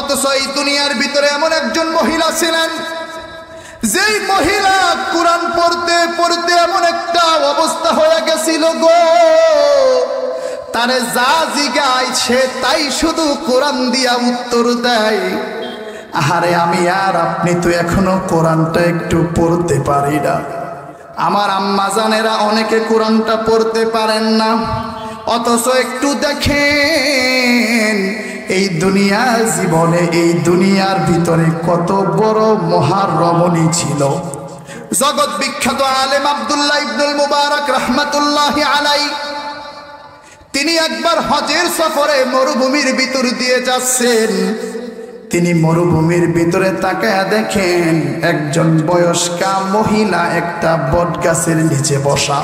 অথচ এই দুনিয়ার ভিতরে এমন একজন মহিলা ছিলেন, যেই মহিলা কোরআন পড়তে পড়তে এমন একটা অবস্থা হয়ে গেছিল গো, তারে যা জিগায় সে তাই শুধু কোরআন দিয়া উত্তর দেয়। আরে আমি আর আপনি তো এখনো কোরআনটা একটু পড়তে পারি না। আমার আম্মা জানেরা অনেকে কোরআনটা পড়তে পারেন না, অথচ একটু দেখেন এই দুনিয়ার জীবনে, এই দুনিয়ার ভিতরে কত বড় মহারমণী ছিল। জগৎ বিখ্যাত আলেম আব্দুল্লাহ ইবনুল মুবারক রাহমাতুল্লাহি আলাইহি, তিনি একবার হজের সফরে মরুভূমির ভিতর দিয়ে যাচ্ছেন। তিনি মরুভূমির ভিতরে তাকায়া দেখেন একজন বয়স্কা মহিলা একটা বটগাছের নিচে বসা।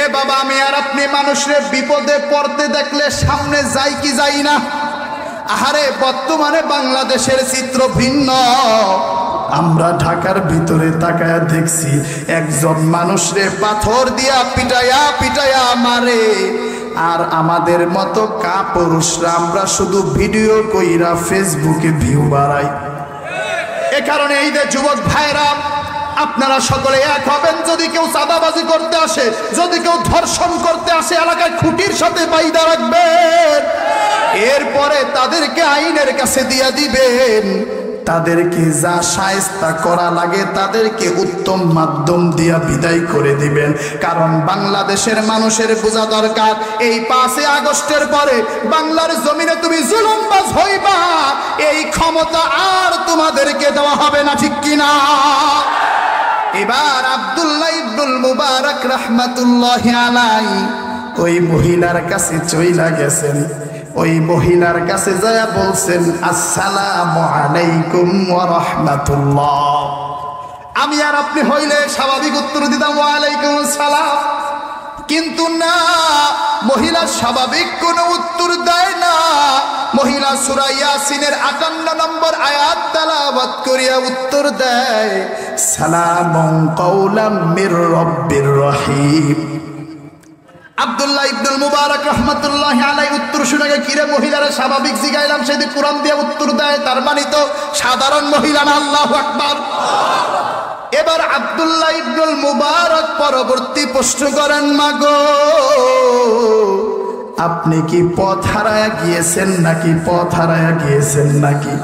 এ বাবা, আমি আর আপনি মানুষের বিপদে পড়তে দেখলে সামনে যাই কি যাই না? আহারে, বর্তমানে বাংলাদেশের চিত্র ভিন্ন। আমরা ঢাকার ভিতরে তাকায়া দেখছি একজন মানুষরে পাথর দিয়া পিটায়া পিটায়া মারে, আর আমাদের মতো কাপুরুষরা আমরা শুধু ভিডিও কইরা ফেসবুকে ভিউ বাড়াই। এ কারণে এই যে যুবক ভাইরা, আপনারা সকলে এক হবেন। যদি কেউ চাঁদাবাজি করতে আসে, যদি কেউ ধর্ষণ করতে আসে, এলাকায় খুঁটির সাথে বাইদা রাখবেন। এরপরে তাদেরকে আইনের কাছে দিয়া দিবেন, তাদেরকে যা শায়েস্তা করা লাগে তাদেরকে উত্তম মাধ্যম দিয়া বিদায় করে দিবেন। কারণ বাংলাদেশের মানুষের বোঝা দরকার, এই 5 আগস্টের পরে বাংলার জমিনে তুমি জুলুমবাজ হইবা, এই ক্ষমতা আর তোমাদেরকে দেওয়া হবে না, ঠিক কিনা? এবার আব্দুল্লাহ ইবনুল মুবারক রাহমাতুল্লাহি আলাইহি ওই মহিলার কাছে চইলা গেছেন। ওই মহিলার কাছে যায় বলছেন, আসসালামু আলাইকুম ওয়া রাহমাতুল্লাহ। আমি আর আপনি হইলে স্বাভাবিক উত্তর দিতাম ওয়া আলাইকুম আসসালাম, কিন্তু না, মহিলা স্বাভাবিক কোনো উত্তর দেয় না। মহিলা সূরা ইয়াসিনের 58 নম্বর আয়াত তেলাওয়াত করিয়া উত্তর দেয়, সালামুন কাওলাম মির রাব্বির রহিম। আব্দুল্লাহ ইবনুল মুবারক রাহমাতুল্লাহি আলাইহি উত্তর শুনে কিরে মহিলারা স্বাভাবিক জিগাইলাম, সেদিন কোরআন দিয়ে উত্তর দেয়, তার মানে তো সাধারণ মহিলা না। আল্লাহু আকবার। এবার আব্দুল্লাহ ইবনুল মুবারক পরবর্তী প্রশ্ন করেন, মাগো আপনি কি পথ হারায়া গিয়েছেন নাকি? পথ হারায়া গিয়েছেন নাকি?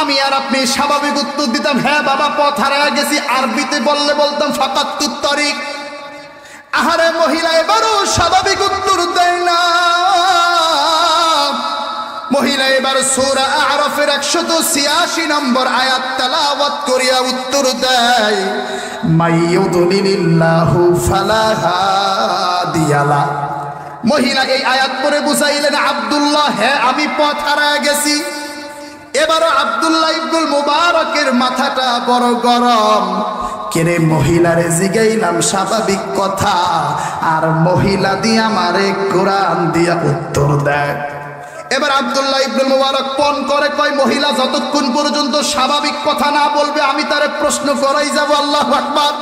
আমি আর আপনি স্বাভাবিক উত্তর দিতাম, হ্যাঁ বাবা পথ হারায়া গেছি। আরবিতে বললে বলতাম ফাকাতুত তরিক। আহারে, মহিলা এবারও স্বাভাবিক উত্তর দেয় না। মহিলা এবার সূরা আরাফের 186 নম্বর আয়াত তেলাওয়াত করিয়া উত্তর দেয়, মাইয়ুদলিলিল্লাহু ফালা হাদিয়া লা। মহিলা এই আয়াত পড়ে বুঝাইলেন, আব্দুল্লাহ হ্যাঁ আমি পথ হারায়া গেছি। এবারও আব্দুল্লাহ ইবনুল মুবারকের মাথাটা বড় গরম। কেরে মহিলারে জিগাইলাম স্বাভাবিক কথা, আর মহিলা দিয়া আমারে কোরআন দিয়া উত্তর দেয়। এবার আব্দুল্লাহ ইবনুল মুবারক পণ করে কয়, মহিলা যতক্ষণ পর্যন্ত স্বাভাবিক কথা না বলবে আমি তারে প্রশ্ন করাই যাব। আল্লাহু আকবার।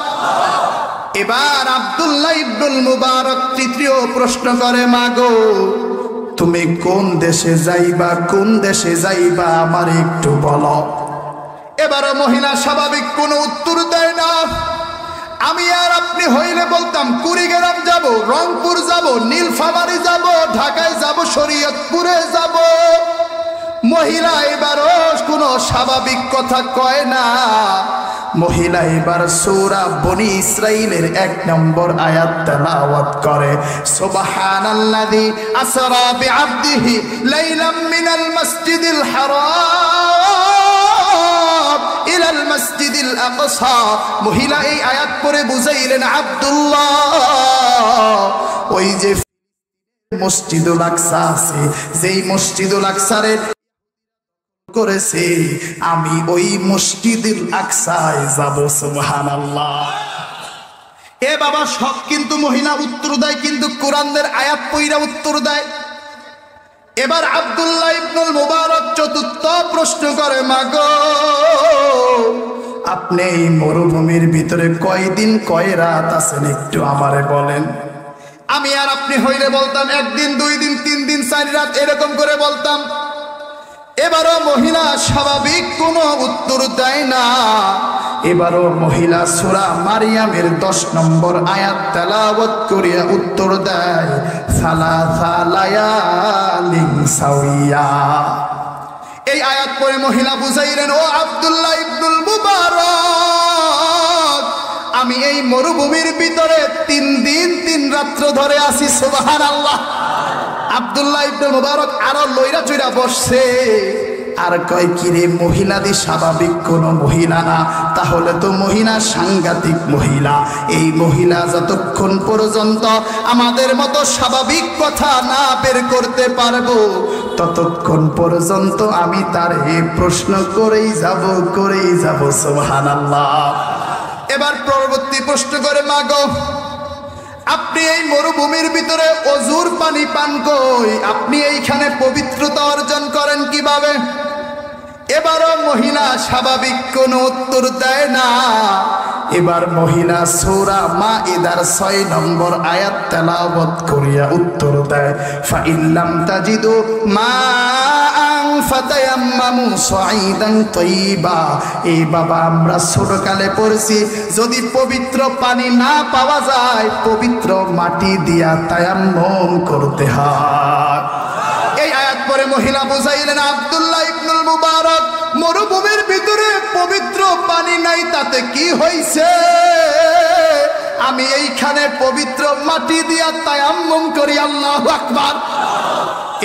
এবার আব্দুল্লাহ ইবনুল মুবারক তৃতীয় প্রশ্ন করে, মাগো তুমি কোন দেশে যাইবা? কোন দেশে যাইবা আমার একটু বলো। এবারে মহিলা স্বাভাবিক কোনো উত্তর দেয় না। আমি আর আপনি হইলে বলতাম কুড়িগ্রাম যাব, রংপুর যাব, নীলফামারী যাব, ঢাকায় যাব, শরীয়তপুরে যাব। মহিলা এবারও কোনো স্বাভাবিক কথা কয় না। মহিলা এবার সূরা বনি ইসরাইলের 1 নম্বর আয়াত তেলাওয়াত করে, সুবহানাল্লাযী আসরা বিআবদিহি লাইলাম মিনাল মাসজিদিল হারাম ইলাল মাসজিদিল আকসা। মহিলা এই আয়াত পড়ে বুঝাইলেন, আব্দুল্লাহ ওই যে মসজিদুল আকসা আছে, যেই মসজিদুল আকসারে করেছে, আমি ওই মসজিদুল আকসায় যাব। সুবহানাল্লাহ। এ বাবা, সব কিন্তু মহিলা উত্তর দেয়, কিন্তু কোরআনের আয়াত পইরা উত্তর দেয়। এবার আব্দুল্লাহ ইবনুল মুবারক চতুর্থ প্রশ্ন করে, মাগো আপনি এই মরুভূমির ভিতরে কয়দিন কয় রাত আছেন একটু আমারে বলেন। আমি আর আপনি হইলে বলতাম 1 দিন 2 দিন 3 দিন 4 রাত এরকম করে বলতাম। এবারও মহিলা স্বাভাবিক কোনো উত্তর দেয় না। এবারও মহিলা সূরা মারিয়ামের 10 নম্বর আয়াত তেলাওয়াত করিয়া উত্তর দেয়, সালাসা লায়ালিন সাওয়িয়া। এই আয়াত পড়ে মহিলা বুঝাইলেন, ও আব্দুল্লাহ ইবনুল মুবারক, আমি এই মরুভূমির ভিতরে 3 দিন 3 রাত্র ধরে আছি। সুবহানাল্লাহ। আব্দুল্লাহ ইবনুল মুবারক আরো লইরা চইরা বসছে, আর কয় কিরে মহিলাদি স্বাভাবিক কোনো মহিলা না, তাহলে তো মহিলা সাংঘাতিক মহিলা। এই মহিলা যতক্ষণ পর্যন্ত আমাদের মতো স্বাভাবিক কথা না বের করতে পারবো, ততক্ষণ পর্যন্ত আমি তার এই প্রশ্ন করেই যাব। সুবহানাল্লাহ। এবার পরবর্তী প্রশ্ন করে, মাগো আপনি এই মরুভূমির ভিতরে অজুর পানি পান কই, আপনি এইখানে পবিত্রতা অর্জন করেন কিভাবে? এবারও মহিলা স্বাভাবিক কোনো উত্তর দেয় না। এবার মহিলা সূরা মাইদার 6 নম্বর আয়াত তেলাওয়াত করিয়া উত্তর দেয়, ফাইল্লাম তাজিদু মাআন ফাতায়াম্মামু সাঈদান তাইয়্যিবা। এই বাবা আমরা ছোটকালে পড়ছি, যদি পবিত্র পানি না পাওয়া যায় পবিত্র মাটি দিয়া তায়াম্মুম করতে হয়। এই আয়াত পরে মহিলা বুঝাইলেন, আব্দুল্লাহ ইবনুল মুবারক, মরুভূমির ভিতরে পবিত্র পানি নাই, তাতে কি হইছে? আমি এইখানে পবিত্র মাটি দিয়া তায়াম্মুম করি। আল্লাহু আকবার।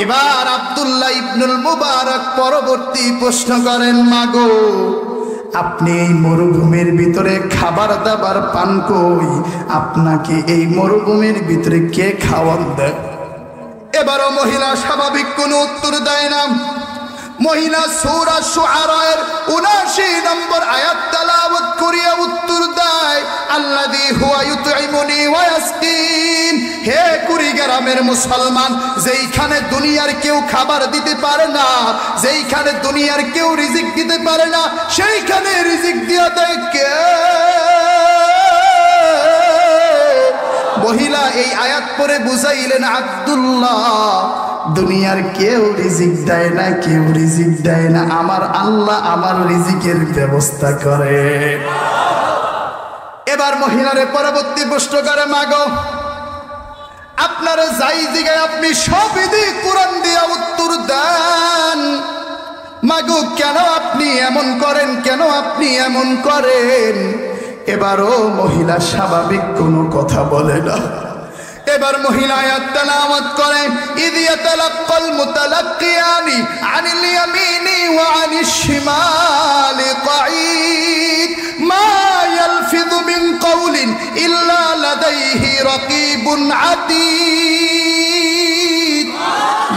এবার আব্দুল্লাহ ইবনুল মুবারক পরবর্তী প্রশ্ন করেন, মাগো আপনি এই মরুভূমির ভিতরে খাবার দাবার পান কই, আপনাকে এই মরুভূমির ভিতরে কে খাওয়ান দেয়? এবারও মহিলা স্বাভাবিক কোনো উত্তর দেয় না। মহিলা সূরা শুআরার ৭৯ নম্বর আয়াত তেলাওয়াত করিয়া উত্তর দেয়, আল্লাযী হুয়া ইউতঈমুনি ওয়া ইয়াসকিন। হে কুড়িগ্রামের মুসলমান, যেইখানে দুনিয়ার কেউ খাবার দিতে পারে না, যেইখানে দুনিয়ার কেউ রিজিক দিতে পারে না, সেইখানে রিজিক দিয়া দেয় কে? মহিলা এই আয়াত পরে বুঝাইলেন, আব্দুল্লাহ দুনিয়ার কেউ রিজিক দেয় না, কেউ রিজিক দেয় না, আমার আল্লাহ আমার রিজিকের ব্যবস্থা করে। এবার মহিলারে পরবর্তী প্রশ্ন করে, মাগো আপনারা যাই দিকে আপনি সবই দিয়ে কোরআন দিয়া উত্তর দেন, মাগো কেন আপনি এমন করেন, কেন আপনি এমন করেন? এবারও মহিলা স্বাভাবিক কোনো কথা বলে না। এবার মহিলা আয়াত তেলাওয়াত করে, ইয ইয়াতালাক্কাল মুতালাক্কিয়ানি আনিল ইয়ামিনি ওয়া আনিশ শিমালি কাঈদ মা ইয়ালফিযু মিন কাওলিন ইল্লা লাদাইহি রাকীবুন আতীদ।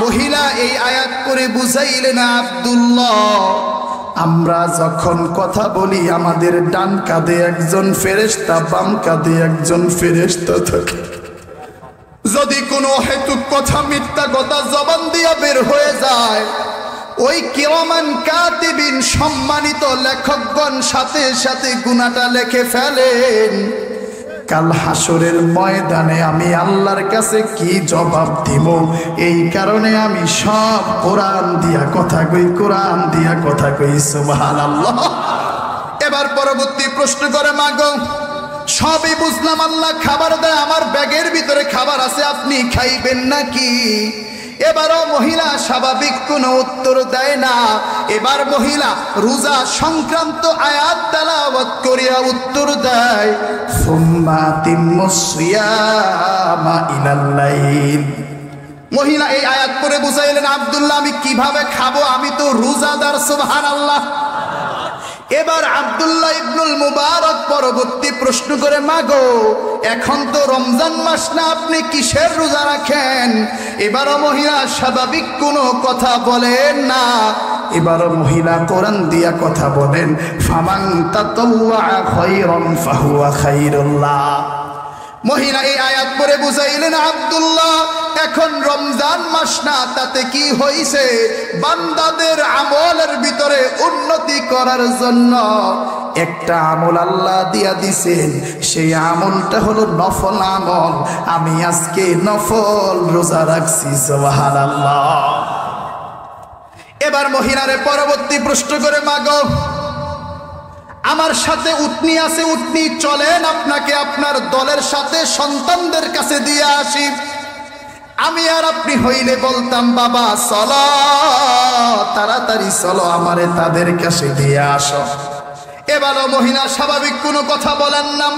মহিলা এই আয়াত করে বুঝাইলেন, আব্দুল্লাহ আমরা যখন কথা বলি আমাদের ডান কাঁধে একজন ফেরেশতা, বাম কাঁধে একজন ফেরেশতা থাকে। যদি কোনো হেতুক কথা, মিথ্যা কথা জবান দিয়া বের হয়ে যায়, ওই কিরামান কাতিবিন সম্মানিত লেখকগণ সাথে সাথে গুনাহটা লিখে ফেলেন। কাল হাসরের ময়দানে আমি আল্লাহর কাছে কি জবাব দিব? এই কারণে আমি সব কোরআন দিয়া কথা কই, কোরআন দিয়া কথা কই। সুবহানাল্লাহ। এবার পরবর্তী প্রশ্ন করে, মাগো সবই বুঝলাম, আল্লাহ খাবার দেয়, আমার ব্যাগের ভিতরে খাবার আছে, আপনি খাইবেন নাকি? এবারও মহিলা স্বাভাবিক কোনো উত্তর দেয় না। এবার মহিলা রোজা সংক্রান্ত আয়াত তেলাওয়াত করিয়া উত্তর দেয়, সুম্মা আতিম্মুস সিয়ামা ইলাল লাইল। মহিলা এই আয়াত পড়ে বুঝাইলেন, আব্দুল্লাহ আমি কিভাবে খাবো, আমি তো রোজাদার। সুবহানাল্লাহ। এবার আব্দুল্লাহ ইবনুল মুবারক পরবর্তী প্রশ্ন করে, মাগো এখন তো রমজান মাস না, আপনি কিসের রোজা রাখেন? এবারও মহিলা স্বাভাবিক কোনো কথা বলেন না। এবারও মহিলা কোরআন দিয়া কথা বলেন, ফামান তাতাওয়া খায়রান ফাহুয়া খায়রুল্লাহ। মহিলা এই আয়াত পড়ে বুঝাইলেন, আব্দুল্লাহ এখন রমজান মাস না, তাতে কি হইছে? বান্দাদের আমলের ভিতরে উন্নতি করার জন্য একটা আমল আল্লাহ দিয়া দিছেন, সেই আমলটা হলো নফল আমল। আমি আজকে নফল রোজা রাখছি। সুবহানাল্লাহ। এবার মহিলারে পরবর্তী প্রশ্ন করে, মাগো আমার সাথে উটনি আছে, উটনি চলেন আপনাকে আপনার দলের সাথে সন্তানদের কাছে দিয়ে আসি। আমি আর আপনি হইলে বলতাম, বাবা চলো তাড়াতাড়ি চলো, আমারে তাদের কাছে দিয়ে আসো। এবারও মহিলা স্বাভাবিক কোনো কথা বলেন না।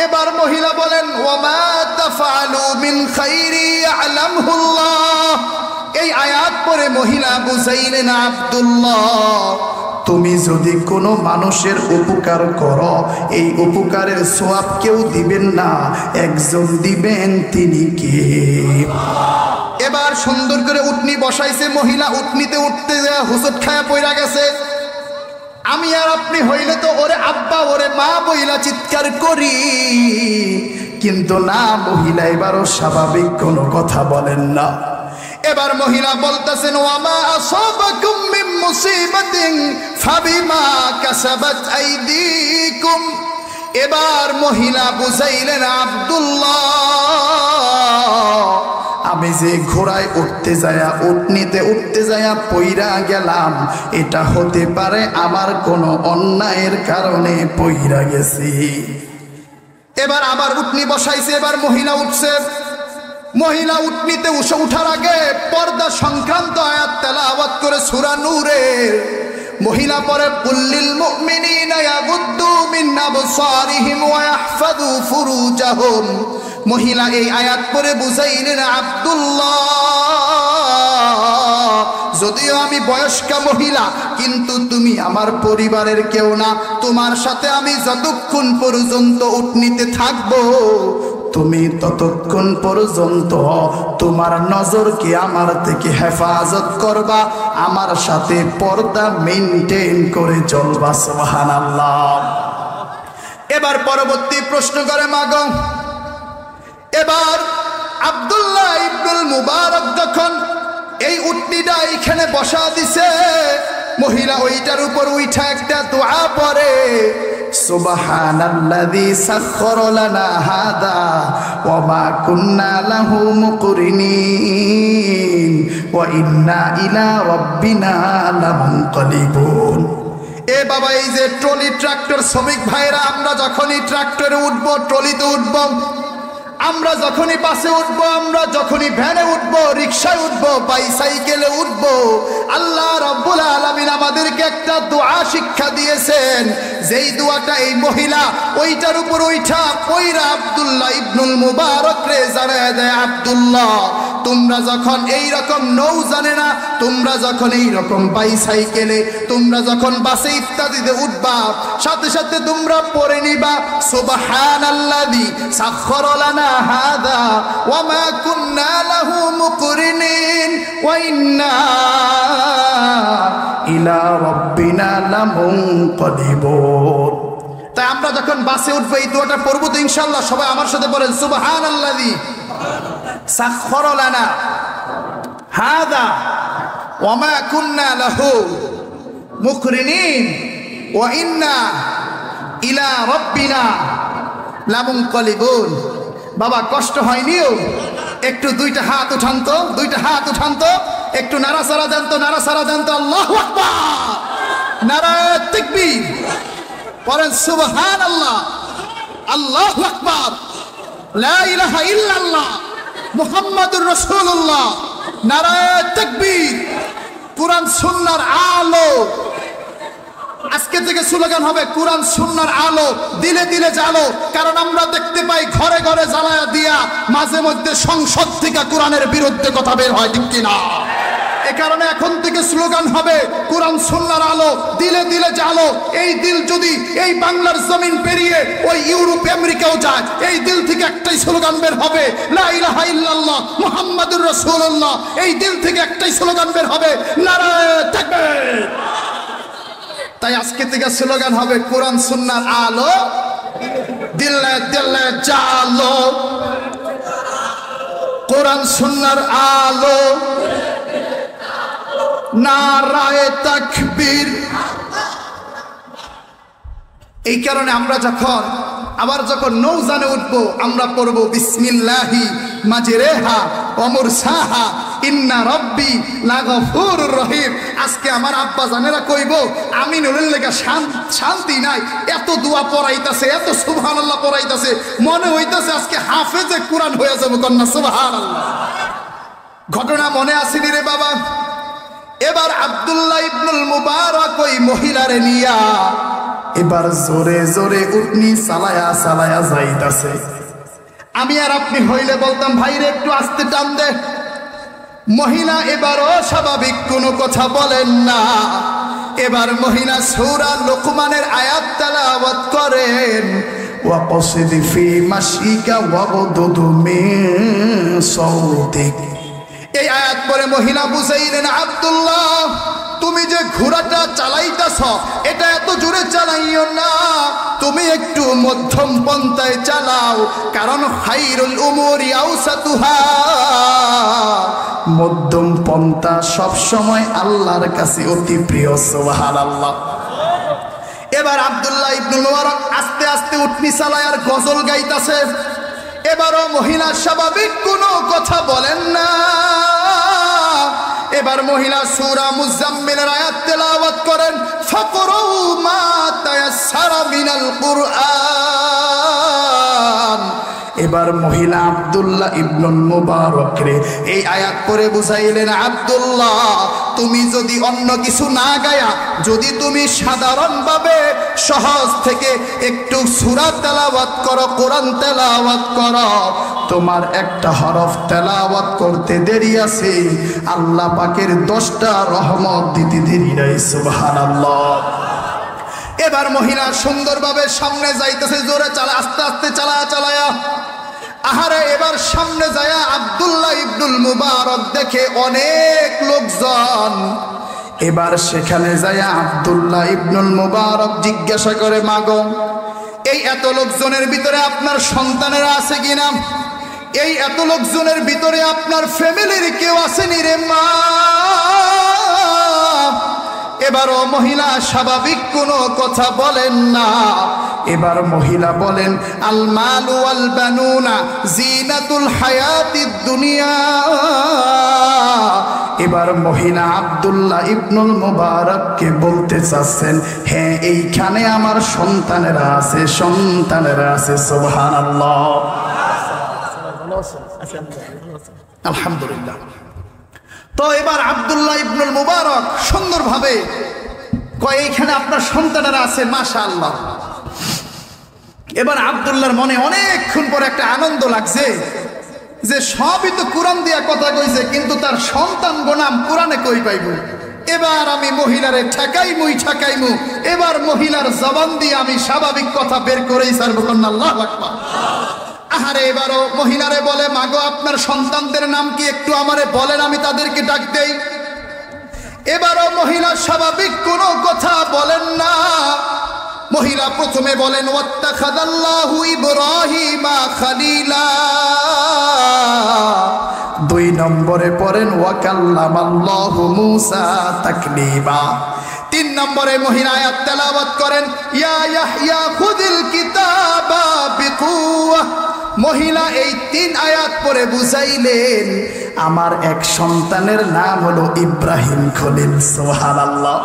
এবার মহিলা বলেন, ওয়ামা তাফআলু মিন খাইরি ইয়ালামহুল্লাহ। এই আয়াত পড়ে মহিলা বুঝাইলেন, আব্দুল্লাহ তুমি যদি কোনো মানুষের উপকার করো, এই উপকারের সওয়াব কেউ দিবেন না, একজন দিবেন, তিনি কে? এবার সুন্দর করে উটনি বসাইছে মহিলা, উটনিতে উঠতে যায় হুসুট খায়া পইরা গেছে। আমি আর আপনি হইলে তো ওরে আব্বা ওরে মা বইলা চিৎকার করি, কিন্তু না, মহিলা এবারও স্বাভাবিক কোনো কথা বলেন না। এবার মহিলা বলতেছেন, ওয়ামা আসাবাকুম মিন মুসিবাতিন ফাবিমা কাসাবাত আইদিকুম। এবার মহিলা বুঝাইলেন, আব্দুল্লাহ আমি যে ঘোড়ায় উঠতে যায়া উটনিতে উঠতে যায়া পইরা গেলাম, এটা হতে পারে আমার কোনো অন্যায়ের কারণে পইরা গেছি। এবার আবার উটনি বসাইছে, এবার মহিলা উঠছে। মহিলা উটনিতে উঠার আগে পর্দা সংক্রান্ত আয়াত তেলাওয়াত করে সূরা নূরের। মহিলা পরে, কুল্লিল মুমিনিনা ইয়াগুদ্দু মিন আবসারিহিম ওয়া ইয়াহফাযু ফুরুজাহুম। মহিলা এই আয়াত পরে বুঝাইলেন, আব্দুল্লাহ যদিও আমি বয়স্কা মহিলা, কিন্তু তুমি আমার পরিবারের কেউ না। তোমার সাথে আমি যতক্ষণ পর্যন্ত উটনিতে থাকবো, তুমি ততক্ষণ পর্যন্ত তোমার নজরকে আমার থেকে হেফাজত করবা, আমার সাথে পর্দা মেইনটেইন করে চলবা। সুবহানাল্লাহ। এবার পরবর্তী প্রশ্ন করে, মাগো এবার আব্দুল্লাহ ইবনুল মুবারক যখন এই উটনিটা এইখানে বসা দিছে, মহিলা ওইটার উপর উঠা একটা দোয়া পড়ে, সুবহানাল্লাযী সাখখারা লানা হাদা ওয়া মা কুন্না লাহু মুকরিনিন ওয়া ইন্না ইলা রাব্বিনা লামুনকালিবুন। এ বাবা, এই যে ট্রলি ট্রাক্টর শ্রমিক ভাইরা, আমরা যখনই ট্রাক্টরে উঠবো, ট্রলিতে উঠবো, আমরা যখনই বাসে উঠবো, আমরা যখনই ভ্যানে উঠবো, রিকশায় উঠবো, বাইসাইকেলে উঠবো, আল্লাহ রাব্বুল আলামিন আমাদেরকে একটা দোয়া শিক্ষা দিয়েছেন, যেই দোয়াটা এই মহিলা ওইটার উপর ওইটা পয়রা আব্দুল্লাহ ইবনুল মুবারক রে জানায় দেয়, আব্দুল্লাহ তোমরা যখন এই রকম নৌ জানে না, তোমরা যখন এই রকম বাইসাইকেলে, তোমরা যখন বাসে ইত্যাদিতে উঠবা, সাথে সাথে তোমরা পড়ে নিবা, সুবহানাল্লাযী সাখখারা লানা হাদা ওয়া মা কুন্না লাহু মুকরিনিন ওয়া ইন্না ইলা রাব্বিনা লামুনকালিবুন। তাই আমরা যখন বাসে উঠবো এই দোয়াটা পড়বো তো ইনশাআল্লাহ। সবাই আমার সাথে বলেন, সুবহানাল্লাযী সাখখারা লানা হাদা ওয়া মা কুন্না লাহু মুকরিনিন ওয়া ইন্না ইলা রাব্বিনা লামুনকালিবুন। বাবা কষ্ট হয়নিও? একটু দুইটা হাত উঠান তো, দুইটা হাত উঠান তো, একটু নাড়াচাড়া দেন তো, নাড়াচাড়া দেন তো। আল্লাহু আকবার, নারায়ে তাকবীর, পড়েন সুবহানাল্লাহ, আল্লাহু আকবার, লা ইলাহা ইল্লাল্লাহ, মুহাম্মাদুর রাসূলুল্লাহ, নারায়ে তাকবীর। কুরআন সুন্নাহর আলো, আজকে থেকে স্লোগান হবে কুরআন সুন্নাহর আলো, দিলে দিলে জ্বালো। কারণ আমরা দেখতে পাই ঘরে ঘরে জ্বালায়া দিয়া মাঝে মধ্যে সংসদ থেকে কোরআনের বিরুদ্ধে কথা বের হয়, ঠিক কিনা? এ কারণে এখন থেকে স্লোগান হবে কুরআন সুন্নাহর আলো, দিলে দিলে জ্বালো। এই দিল যদি এই বাংলার জমিন পেরিয়ে ওই ইউরোপ আমেরিকাও যায়, এই দিল থেকে একটাই স্লোগান বের হবে, লা ইলাহা ইল্লাল্লাহ মুহাম্মাদুর রাসূলুল্লাহ। এই দিল থেকে একটাই স্লোগান বের হবে, নারায়ে তাকবীর। তাই আজকে থেকে স্লোগান হবে কোরআন সুন্নাহর আলো, দিলে দিলে জ্বালো, কোরআন সুন্নাহর আলো, নারায়ে তাকবীর। এই কারণে আমরা যখন আবার যখন নৌজানে উঠবো আমরা পড়বো বিসমিল্লাহি মাজরেহা ওয়া মুরসাহা ইন্না রব্বি লাগফুরুর রহিম। আজকে আমার আব্বা জানেরা কইব আমি নুরের লেগা শান্তি নাই, এত দোয়া পড়াইতাছে, এত সুবহানাল্লাহ পড়াইতাছে, মনে হইতাছে আজকে হাফেজে কোরআন হয়ে যাবে, কন্যা সুবহানাল্লাহ। ঘটনা মনে আসেনি রে বাবা? এবার আব্দুল্লাহ ইবনুল মুবারক ওই মহিলারে নিয়া এবার জোরে জোরে উটনি চালায়া চালায়া যাইতাছে। আমি আর আপনি হইলে বলতাম ভাইরে একটু আস্তে টান দে। মহিলা এবারও স্বাভাবিক কোনো কথা বলেন না। এবার মহিলা সূরা লোকমানের আয়াত তেলাওয়াত করেন, ওয়াকসিদ ফি মাশিকা ওয়াগদুদ মিন সাউতিক। এই আয়াত পরে মহিলা বুঝাইলেন, আব্দুল্লাহ তুমি যে ঘোড়াটা চালাইতেছ এটা এত জোরে চালাইও না, তুমি একটু মধ্যম পন্থায় চালাও, কারণ খায়রুল উমুরি আওসাতুহা, মধ্যম পন্থা সব সময় আল্লাহর কাছে অতি প্রিয়। সুবহানাল্লাহ। এবার আব্দুল্লাহ ইবনুল মুবারক আস্তে আস্তে উটনি চালায় আর গজল গাইতাছে। এবারও মহিলা স্বাভাবিক কোনো কথা বলেন না। এবার মহিলা সূরা মুজাম্মিলের আয়াত তেলাওয়াত করেন, ফাকরু মা তায়াসসারা মিনাল কুরআন। এবার মহিলা আব্দুল্লাহ ইবনুল মুবারক রে এই আয়াত পড়ে বুঝাইলেন, আব্দুল্লাহ তুমি যদি অন্য কিছু না গায়া, যদি তুমি সাধারণভাবে সহজ থেকে একটু সূরা তেলাওয়াত করো, কোরআন তেলাওয়াত করো, তোমার একটা হরফ তেলাওয়াত করতে দেরি আছে, আল্লাহ পাকের 10টা রহমত দিতে দেরি নাই। সুবহানাল্লাহ। এবার মহিলা সুন্দরভাবে সামনে যাইতেছে, জোরে চালা, আস্তে আস্তে চালায়া। আহারে এবার সামনে যায়া আব্দুল্লাহ ইবনুল মুবারক দেখে অনেক লোকজন। এবার সেখানে যায়া আব্দুল্লাহ ইবনুল মুবারক জিজ্ঞাসা করে, মাগো এই এত লোকজনের ভিতরে আপনার সন্তানেরা আছে কিনা? এই এত লোকজনের ভিতরে আপনার ফ্যামিলির কেউ আসেনি রে মা? এবারও মহিলা স্বাভাবিক কোনো কথা বলেন না। এবার মহিলা বলেন, আল মালু ওয়াল বানুনা জিনাতুল হায়াতিদ দুনিয়া। এবার মহিলা আব্দুল্লাহ ইবনুল মুবারককে বলতে চাচ্ছেন, হ্যাঁ এইখানে আমার সন্তানেরা আছে, সন্তানেরা আছে। সুবহানাল্লাহ। আলহামদুলিল্লাহ। তো এবার আব্দুল্লাহ ইবনুল মুবারক সুন্দরভাবে কয়, এইখানে আপনার সন্তানেরা আছে, মাশাআল্লাহ। এবার আব্দুল্লাহর মনে অনেকক্ষণ পরে একটা আনন্দ লাগছে যে সবই তো কোরআন দিয়া কথা কইছে, কিন্তু তার সন্তান গোনাম কোরআনে কই পাইব। এবার আমি মহিলারে ঠেকাইমু। এবার মহিলার জবান দিয়ে আমি স্বাভাবিক কথা বের করেই ছাড়বো। কন্যা আল্লাহু আকবার। আহারে এবারও মহিলারে বলে, মাগো আপনার সন্তানদের নাম কি একটু আমারে বলেন, আমি তাদেরকে ডাক দেই। এবারও মহিলা স্বাভাবিক কোনো কথা বলেন না। মহিলা প্রথমে বলেন, ওয়াত্তাখাযাল্লাহু ইব্রাহিমা খালিলা। 2 নম্বরে পড়েন, ওয়া কাল্লামাল্লাহু মূসা তাকলিমা। 3 নম্বরে মহিলা আয়াত তেলাওয়াত করেন, ইয়া ইয়াহইয়া খুযিল কিতাবা বিকুওয়া। মহিলা এই 3 আয়াত পরে বুঝাইলেন, আমার এক সন্তানের নাম হলো ইব্রাহিম খলিল। সুবহানাল্লাহ।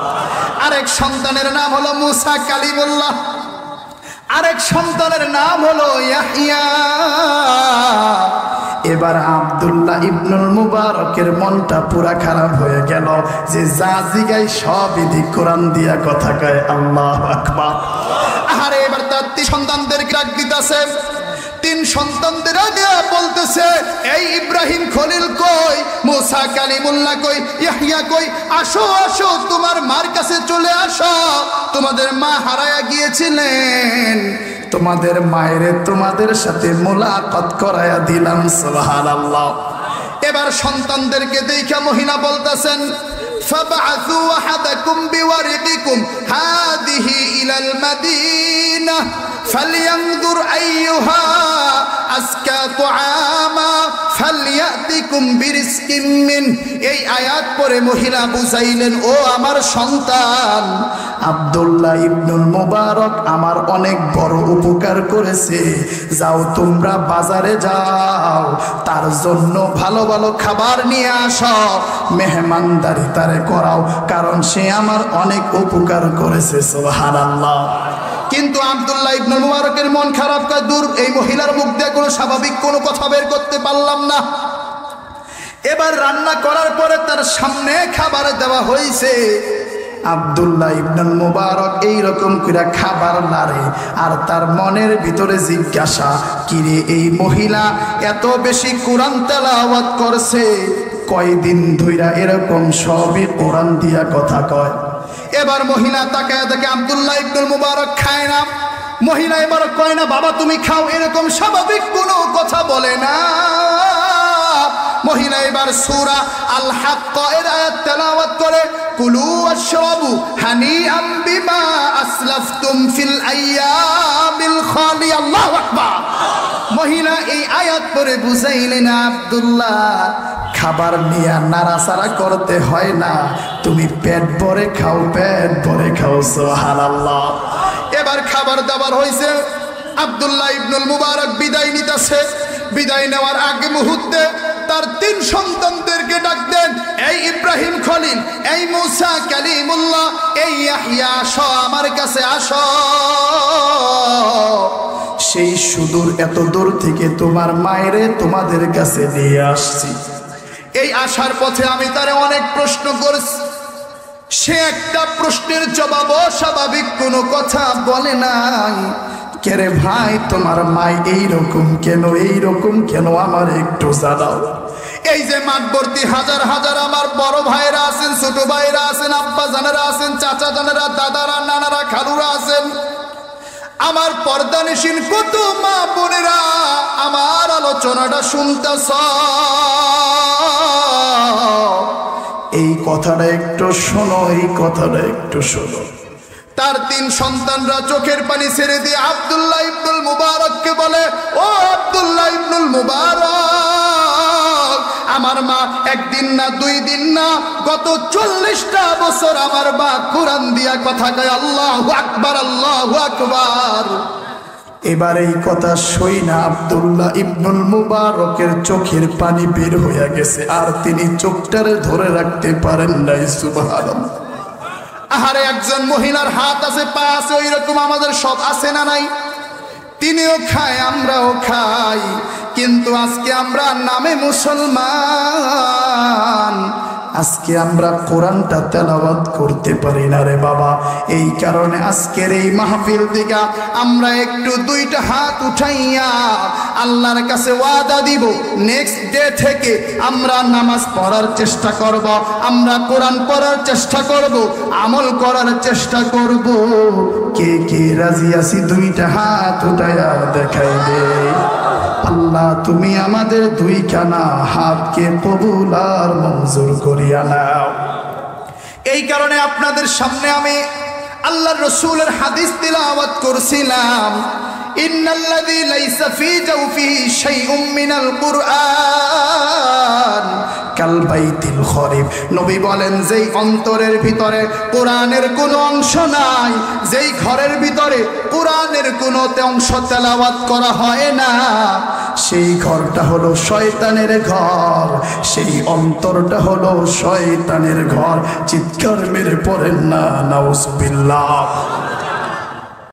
আরেক সন্তানের নাম হলো মুসা কালিমুল্লাহ। আরেক সন্তানের নাম হলো ইয়াহইয়া। এবার আব্দুল্লাহ ইবনুল মুবারকের মনটা পুরা খারাপ হয়ে গেল যে যা জিগাই সবই কোরআন দিয়া কথা কয়। আল্লাহু আকবার। আরে এবার তার 3 সন্তানদেরকে ডাক দিতেছে। 3 সন্তানদের আগে বলতেছে, এই ইব্রাহিম খলিল কই, মুসা কালিমুল্লাহ কই, ইয়াহইয়া কই, আসো আসো তোমার মার কাছে চলে আসো। তোমাদের মা হারায়া গিয়েছিলেন, তোমাদের মায়েরে তোমাদের সাথে মুলাকাত করায়া দিলাম। সুবহানাল্লাহ। এবার সন্তানদেরকে দেখা মহিলা বলতেছেন, ফাবআসু আহাদাকুম বিওয়ারিকিকুম হাদিহি ইলাল মাদিনা ফালইয়ানজুর আইয়ুহা আজকা তুআমা ফালইয়া ইয়াতিকুম বিরিজকিম মিন। এই আয়াত পরে মহিলা বুঝাইলেন, ও আমার সন্তান, আব্দুল্লাহ ইবনুল মুবারক আমার অনেক বড় উপকার করেছে, যাও তোমরা বাজারে যাও, তার জন্য ভালো ভালো খাবার নিয়ে আসো, মেহমানদারি তারে করাও, কারণ সে আমার অনেক উপকার করেছে। সুবহানাল্লাহ। কিন্তু আব্দুল্লাহ ইবনুল মুবারকের মন খারাপ, কয় দূর, এই মহিলার মুখ দিয়ে কোনো স্বাভাবিক কোনো কথা বের করতে পারলাম না। এবার রান্না করার পরে তার সামনে খাবার দেওয়া হয়েছে। আব্দুল্লাহ ইবনুল মুবারক এইরকম করে খাবার নাড়ে, আর তার মনের ভিতরে জিজ্ঞাসা, কিরে এই মহিলা এত বেশি কোরআন তেলাওয়াত করছে, কয়দিন ধইরা এরকম সবই কোরআন দিয়া কথা কয়। এবার মহিলা তাকায় দেখে আব্দুল্লাহ ইবনুল মুবারক খায় না। মহিলা এবার কয় না, বাবা তুমি খাও, এরকম স্বাভাবিক কোনো কথা বলে না। মহিলা এবার সূরা আল হাক্ক এর আয়াত তেলাওয়াত করে, কুলু ওয়াশরাবু হানিআম বিমা আসলাফতুম ফিল আইয়ামিল খালিয়া। আল্লাহু আকবার। মহিলা এই আয়াত পরে বুঝাইলেন, আব্দুল্লাহ খাবার নিয়ে নাড়াচাড়া করতে হয় না, তুমি পেট ভরে খাও, পেট ভরে খাও। সুবহানাল্লাহ। এবার খাবার দাবার হয়েছে, আব্দুল্লাহ ইবনুল মুবারক বিদায় নিতেছে। বিদায় নেওয়ার আগে মুহূর্তে তার 3 সন্তানদেরকে ডাক দেন, এই ইব্রাহিম খলিল, এই মুসা কালিমুল্লাহ, এই ইয়াহইয়া, আসো আমার কাছে আসো। সেই সুদূর এত দূর থেকে তোমার মায়েরে তোমাদের কাছে নিয়ে আসছি। এই আসার পথে আমি তারে অনেক প্রশ্ন করেছি, সে একটা প্রশ্নের জবাব স্বাভাবিক কোনো কথা বলে নাই। কেরে ভাই, তোমার মাই এইরকম কেন, এইরকম কেন, আমার একটু জানাও। এই যে মাঠবর্তী হাজার হাজার আমার বড় ভাইরা আছেন, ছোট ভাইরা আছেন, আব্বা জানেরা আছেন, চাচা জানেরা, দাদারা, নানারা, খালুরা আছেন, আমার পর্দানিসীন কত মা বোনেরা আমার আলোচনাটা শুনতেছ, এই কথাটা একটু শোনো, এই কথাটা একটু শোনো। তার 3 সন্তানরা চোখের পানি ছেড়ে দিয়ে আব্দুল্লাহ ইবনুল মুবারককে বলে, ও আব্দুল্লাহ ইবনুল মুবারক, আমার মা একদিন না 2 দিন না, গত 40টা বছর আমার মা কোরআন দিয়া কথা কয়। আল্লাহু আকবার, আল্লাহু আকবার। এবার এই কথা শুই না আব্দুল্লাহ ইবনুল মুবারকের চোখের পানি বের হয়ে গেছে, আর তিনি চোখটারে ধরে রাখতে পারেন নাই। সুবহানাল্লাহ। আহারে, একজন মহিলার হাত আছে, পা আছে, ওই রকম আমাদের সব আছে না নাই? তিনিও খায়, আমরাও খাই, কিন্তু আজকে আমরা নামে মুসলমান, আজকে আমরা কোরআনটা তেলাওয়াত করতে পারি না রে বাবা। এই কারণে আজকের এই মাহফিল থেকে আমরা একটু 2টা হাত উঠাইয়া আল্লাহর কাছে ওয়াদা দিব, নেক্সট ডে থেকে আমরা নামাজ পড়ার চেষ্টা করব, আমরা কোরআন পড়ার চেষ্টা করব, আমল করার চেষ্টা করব। কে কে রাজি আছি 2টা হাত উঠাইয়া দেখাই দে। আল্লাহ, তুমি আমাদের 2খানা হাতকে কবুল আর মঞ্জুর করিয়া নাও। এই কারণে আপনাদের সামনে আমি আল্লাহর রাসূলের হাদিস তিলাওয়াত করছিলাম, ইন্নাল্লাযী লাইসা ফী জাওফিহি শাইউম মিনাল কুরআন কাল বাইতিল খরিব। নবী বলেন, যেই অন্তরের ভিতরে কোরআনের কোনো অংশ নাই, যেই ঘরের ভিতরে কোরআনের কোনো অংশ তেলাওয়াত করা হয় না, সেই ঘরটা হলো শয়তানের ঘর, সেই অন্তরটা হলো শয়তানের ঘর। চিৎকার মেরে পড়েন না নাউজুবিল্লাহ।